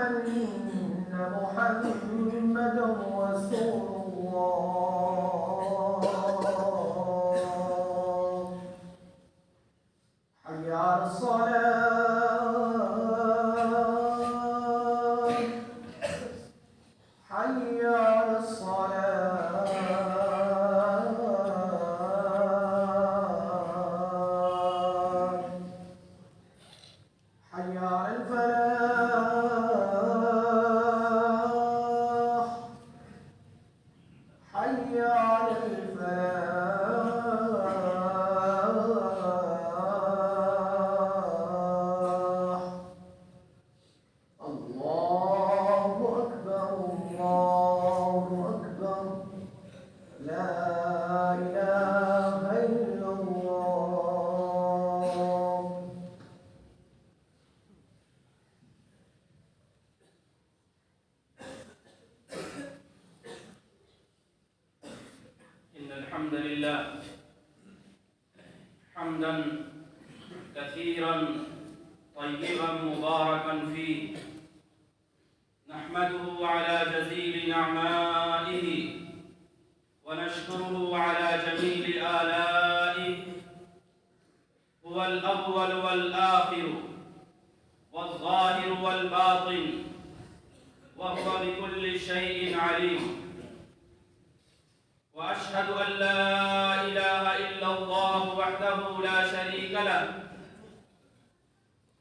أن محمدا رسول الله. حي على الصلاة، حي على الصلاة، حي على الفلاح، حي على الفلاح. الله أكبر، الله أكبر، لا إله إلا الله. إن الحمد لله حمدا كثيرا طيبا مباركا فيه، نحمده على جزيل نعمائه ونشكره على جميل آلائه. هو الأول والآخر والظاهر والباطن، وهو بكل شيء عليم. وأشهد أن لا إله إلا الله وحده لا شريك له،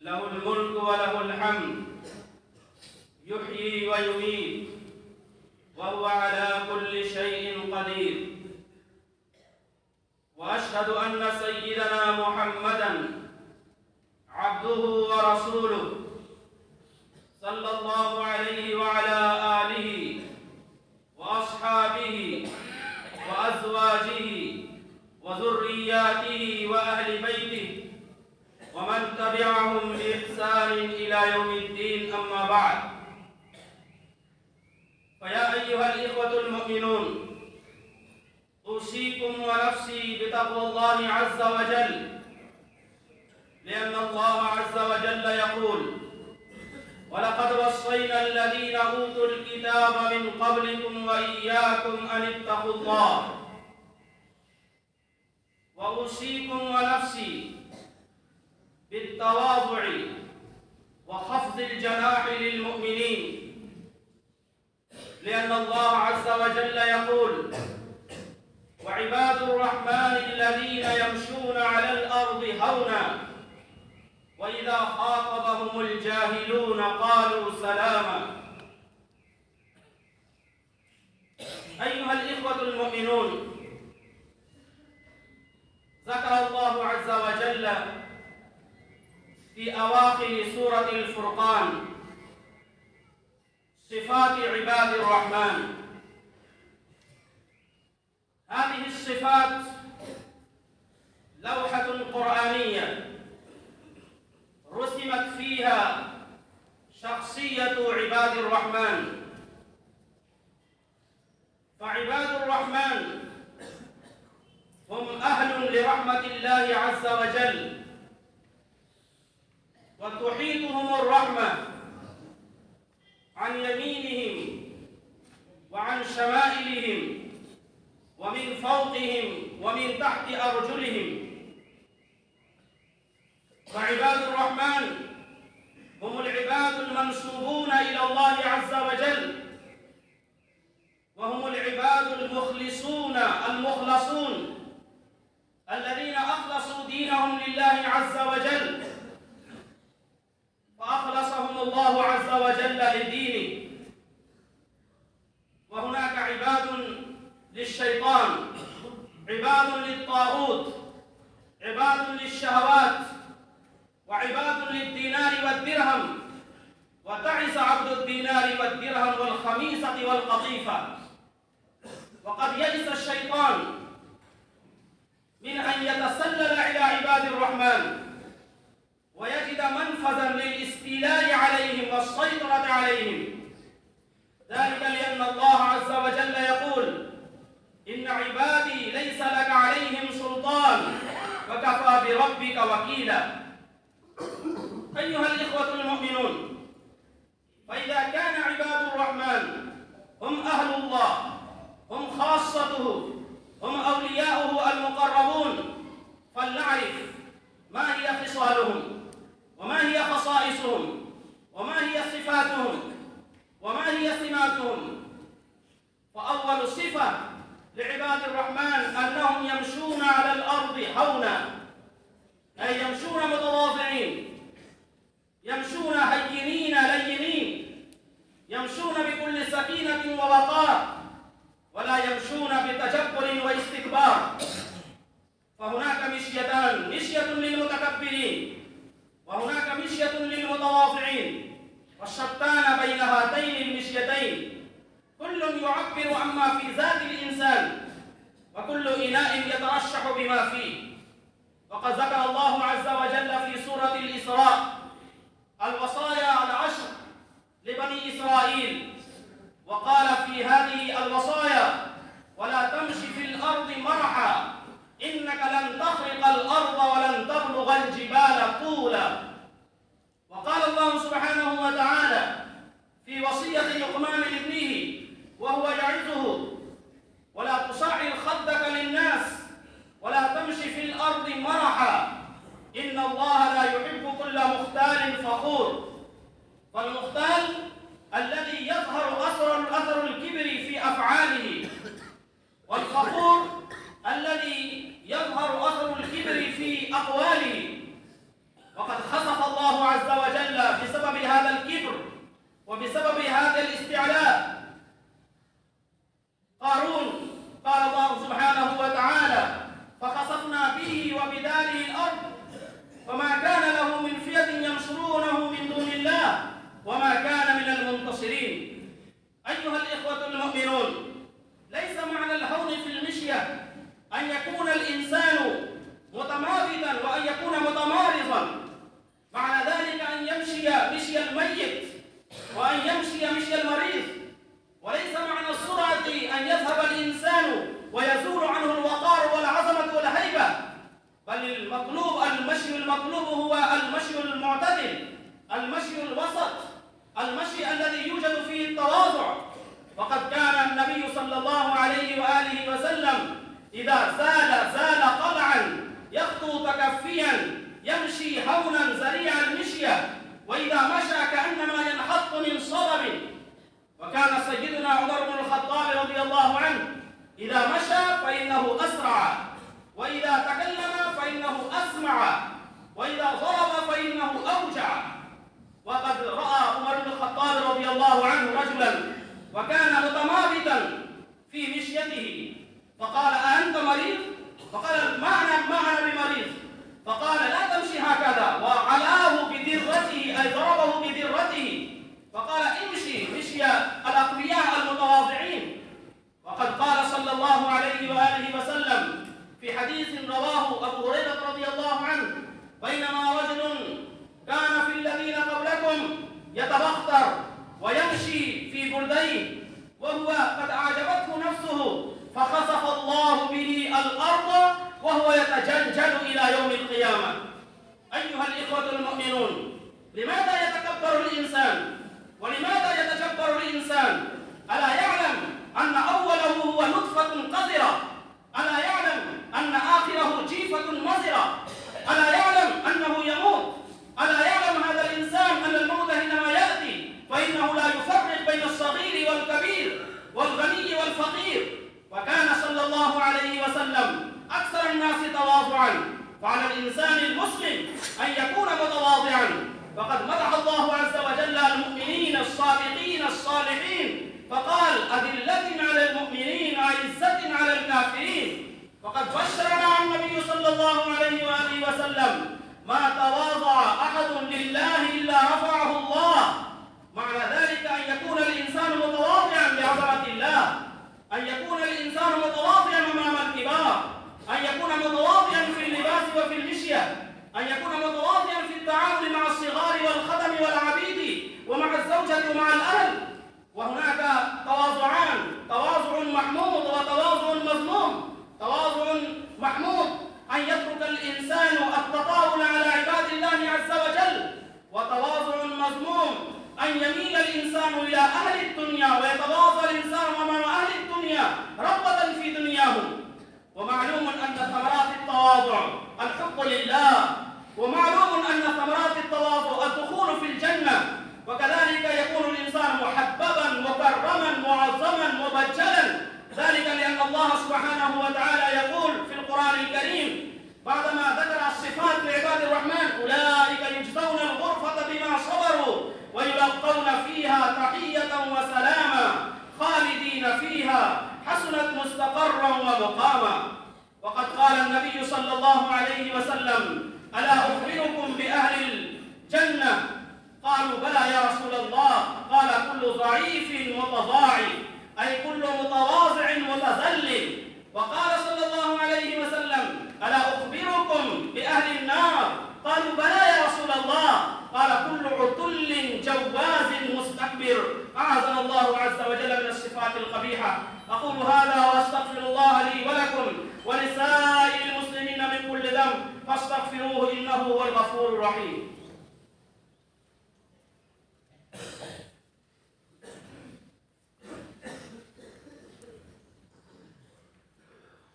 له الملك وله الحمد، يحيي ويميت، وهو على كل شيء قدير. وأشهد أن سيدنا محمدًا عبده ورسوله، صلى الله عليه وعلى آله وأصحابه وأزواجه وذرياته وأهل بيته ومن تبعهم بإحسان إلى يوم الدين. أما بعد، فيا أيها الإخوة المؤمنون، أوصيكم ونفسي بتقوى الله عز وجل، لأن الله عز وجل يقول: ولقد وصينا الذين أوتوا الكتاب من قبلكم وإياكم أن اتقوا الله. وأوصيكم ونفسي بالتواضع وخفض الجناح للمؤمنين، لأن الله عز وجل يقول: وعباد الرحمن الذين يمشون على الأرض هونا وإذا خاطبهم الجاهلون قالوا سلاما. أيها الإخوة المؤمنون، ذكر الله عز وجل في أواخر سورة الفرقان صفات عباد الرحمن. هذه الصفات لوحة قرآنية رسمت فيها شخصية عباد الرحمن. فعباد الرحمن هم أهل لرحمة الله عز وجل، وتحيطهم الرحمة عن يمينهم وعن شمائلهم ومن فوقهم ومن تحت أرجلهم. فعباد الرحمن هم العباد المنسوبون إلى الله عز وجل، وهم العباد المخلصون المخلصون الذين أخلصوا دينهم لله عز وجل، فأخلصهم الله عز وجل لدينه. وهناك عباد للشيطان، عباد للطاغوت، عباد للشهوات، وعباد للدينار والدرهم. وتعس عبد الدينار والدرهم والخميصة والقطيفة. وقد يئس الشيطان من أن يتسلل إلى عباد الرحمن ويجد منفذا للاستيلاء عليهم والسيطرة عليهم، ذلك لأن الله عز وجل يقول: إن عبادي ليس لك عليهم سلطان وكفى بربك وكيلا. أيها الإخوة المؤمنون، فإذا كان عباد الرحمن هم أهل الله، هم خاصته، هم أولياؤه المقربون، فلنعرف ما هي خصالهم، وما هي خصائصهم، وما هي صفاتهم، وما هي سماتهم. فأول صفة لعباد الرحمن أنهم يمشون على الأرض هونا، أي يمشون متواضعين، يمشون هينين لينين، يمشون بكل سكينة ووقار، ولا يمشون بتجبر واستكبار. فهناك مشيتان، مشية للمتكبرين وهناك مشية للمتواضعين، والشتان بين هاتين المشيتين. كل يعبر عما في ذات الإنسان، وكل إناء يترشح بما فيه. وقد ذكر الله عز وجل في سورة الإسراء الوصايا العشر لبني إسرائيل، وقال في هذه الوصايا: ولا تمش في الأرض مرحا إنك لن تخرق الأرض ولن تبلغ الجبال طولا. وقال الله سبحانه وتعالى في وصية لقمان لابنه وهو يعظه: ولا تصعر خدك للناس ولا تمشي في الأرض مرحا إن الله لا يحب كل مختال فخور. فالمختال الذي يظهر أثر الكبر في أفعاله، والفخور الذي يظهر أثر الكبر في أقواله. وقد خسف الله عز وجل بسبب هذا الكبر وبسبب هذا الاستعلاء قارون. قال الله سبحانه وتعالى: فخسفنا به وبداره الأرض فما كان له من فئة ينصرونه من دون الله وما كان من المنتصرين. أيها الإخوة المؤمنون، ليس معنى الهون في المشية أن يكون الإنسان متماردا وأن يكون متمارضا، معنى ذلك أن يمشي مشي الميت وأن يمشي مشي المريض. وليس معنى السرعة أن يذهب الإنسان ويزول عنه الوقار والعظمة والهيبة، بل المشي المطلوب هو المشي المعتدل، المشي الوسط، المشي الذي يوجد فيه التواضع. وقد كان النبي صلى الله عليه وآله وسلم إذا زال قلعا يخطو تكفيا، يمشي هونا سريع المشية، وإذا مشى كأنما ينحط من صلب. وكان سيدنا عمر بن الخطاب رضي الله عنه إذا مشى فإنه أسرع، وإذا تكلم فإنه أسمع، وإذا ضرب فإنه أوجع. وقد رأى عمر بن الخطاب رضي الله عنه رجلا وكان متماردا في مشيته، فقال: أأنت مريض؟ فقال: ما أنا بمريض. فقال: لا تمشي هكذا، وعلاه بدرته أي ضربه بدرته، فقال: امشي مشي الأقوياء المتواضعين. وقد قال صلى الله عليه وآله وسلم في حديث رواه أبو هريرة رضي الله عنه: بينما رجل كان في الذين قبلكم يتبختر ويمشي في بردين وهو قد أعجبته نفسه فخسف الله به الأرض وهو يتجلجل إلى يوم القيامة. أيها الإخوة المؤمنون، لماذا يتكبر الإنسان؟ ولماذا يتجبر الإنسان؟ ألا يعلم أن أوله هو نطفة قذرة؟ ألا يعلم أن آخره جيفة مزرة؟ ألا يعلم أنه يموت؟ ألا يعلم هذا الإنسان أن الموت حينما يأتي فإنه لا يفرق بين الصغير والكبير والغني والفقير؟ وكان صلى الله عليه وسلم أكثر الناس تواضعا، فعلى الإنسان المسلم أن يكون متواضعا. فقد مدح الله عز وجل المؤمنين الصادقين الصالحين فقال: أذلة على المؤمنين عزة على الكافرين. وقد بشرنا النبي صلى الله عليه وآله وسلم: ما تواضع أحد لله إلا رفعه الله. معنى ذلك أن يكون الإنسان متواضعا بعظمة الله، أن يكون الإنسان متواضعا أمام الكبار، أن يكون متواضعا في اللباس وفي المشية، أن يكون متواضعا في التعامل مع الصغار والخدم والعبيد ومع الزوجة ومع الأهل. وهناك تواضعان: تواضع محمود وتواضع مذموم. تواضع محمود أن يترك الإنسان التطاول على عباد الله عز وجل، وتواضع مذموم ومعلوم أن ثمرات التواضع الدخول في الجنة، وكذلك يكون الإنسان محببا مكرما معظما مبجلا، ذلك لأن الله سبحانه وتعالى يقول في القرآن الكريم بعدما ذكر الصفات لعباد الرحمن: أولئك يجزون الغرفة بما صبروا ويلقون فيها تحية وسلاما خالدين فيها حسنت مستقرا ومقاما. وقد قال النبي صلى الله عليه وسلم: ألا أخبركم بأهل الجنة؟ قالوا: بلى يا رسول الله. قال: كل ضعيف متضاعف، أي كل متواضع متذلل. وقال صلى الله عليه وسلم: ألا أخبركم بأهل النار؟ قالوا: بلى يا رسول الله. قال: كل عتل جواز مستكبر. أعاذنا الله عز وجل من الصفات القبيحة. أقول هذا وأستغفر الله لي ولكم ولسائر المسلمين من كل ذنب فاستغفروه إنه هو الغفور الرحيم.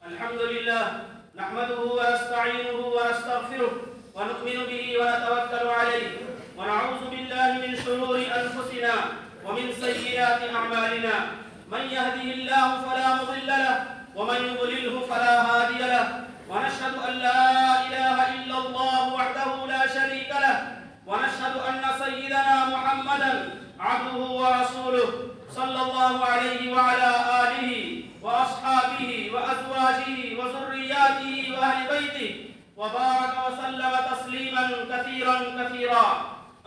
الحمد لله نحمده ونستعينه ونستغفره ونؤمن به ونتوكل عليه ونعوذ بالله من شرور أنفسنا ومن سيئات أعمالنا. من يهده الله فلا مضل له ومن يضلله فلا هادي له، ونشهد أن لا إله إلا الله وحده لا شريك له، ونشهد أن سيدنا محمدا عبده ورسوله صلى الله عليه وعلى آله وأصحابه وأزواجه وذرياته وأهل بيته وبارك وسلم تسليما كثيرا كثيرا.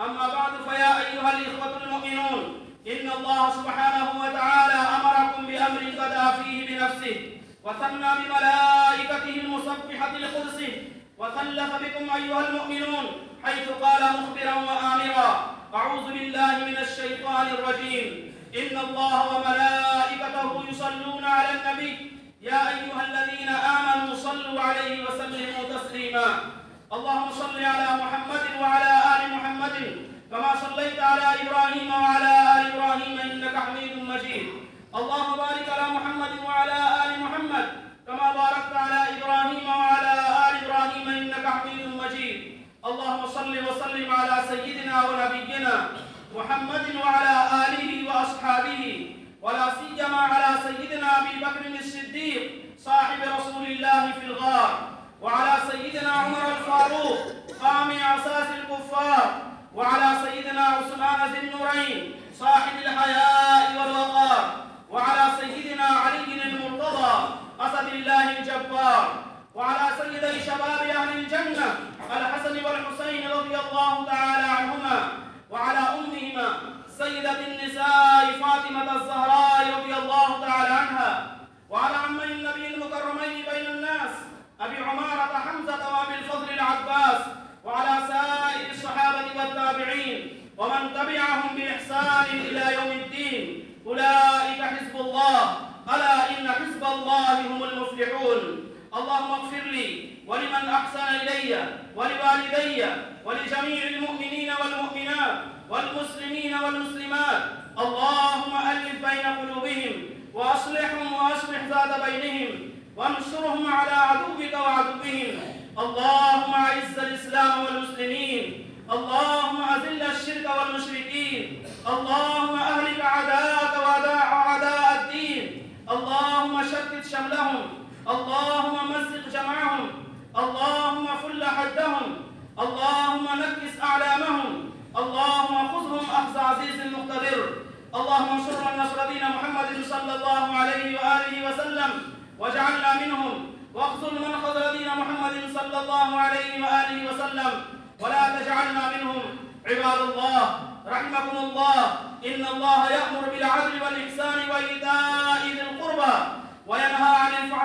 أما بعد، فيا أيها الإخوة المؤمنون، إن الله سبحانه وتعالى أمركم بأمر بدأ فيه بنفسه وثنى بملائكته المسبحة لقدسه وثلث بكم أيها المؤمنون حيث قال مخبرا وآمرا: أعوذ بالله من الشيطان الرجيم. إن الله وملائكته يصلون على النبي يا أيها الذين آمنوا صلوا عليه وسلموا تسليما. اللهم صل على محمد وعلى آل محمد كما صليت على إبراهيم وعلى آل إبراهيم إنك حميد مجيد. اللهم بارك على محمد وعلى آل محمد كما باركت على إبراهيم وعلى آل إبراهيم إنك حميد مجيد. اللهم صل وسلم على سيدنا ونبينا محمد وعلى آله وأصحابه، ولا سيما على سيدنا أبي بكر الصديق صاحب رسول الله في الغار، وعلى سيدنا عمر الفاروق قامع أساس الكفار، وعلى سيدنا عثمان ذي النورين صاحب الحياء والوقار، وعلى سيدنا علي المرتضى أسد الله الجبار، وعلى سيدي شباب أهل الجنة الحسن والحسين رضي الله تعالى عنهما، وعلى أمهما سيدة النساء فاطمة الزهراء رضي الله تعالى عنها، وعلى عمي النبي المكرمين بين الناس أبي عمارة حمزة وأبي الفضل العباس، وعلى سائر الصحابة والتابعين ومن تبعهم بإحسان إلى يوم الدين. أولئك حزب الله، ألا إن حزب الله هم المفلحون. اللهم اغفر لي ولمن أحسن إلي ولوالدي ولجميع المؤمنين والمؤمنات والمسلمين والمسلمات. اللهم ألف بين قلوبهم وأصلحهم وأصلح ذات بينهم وانصرهم على عدوك وعدوهم. اللهم أعز الإسلام والمسلمين، اللهم أذل الشرك والمشركين، اللهم أهلك أعداءك وأعداء الدين، اللهم شتت شملهم، اللهم مزق جمعهم، اللهم فل حدهم، اللهم نكس أعلامهم، اللهم خذهم أخذ عزيز مقتدر. اللهم انصر من نصر دين محمد صلى الله عليه وآله وسلم واجعلنا منهم، واخذل من خذل دين محمد صلى الله عليه وآله وسلم ولا تجعلنا منهم. عباد الله رحمكم الله، إن الله يأمر بالعدل والإحسان وإيتاء ذي القربى وينهى عن الفحشاء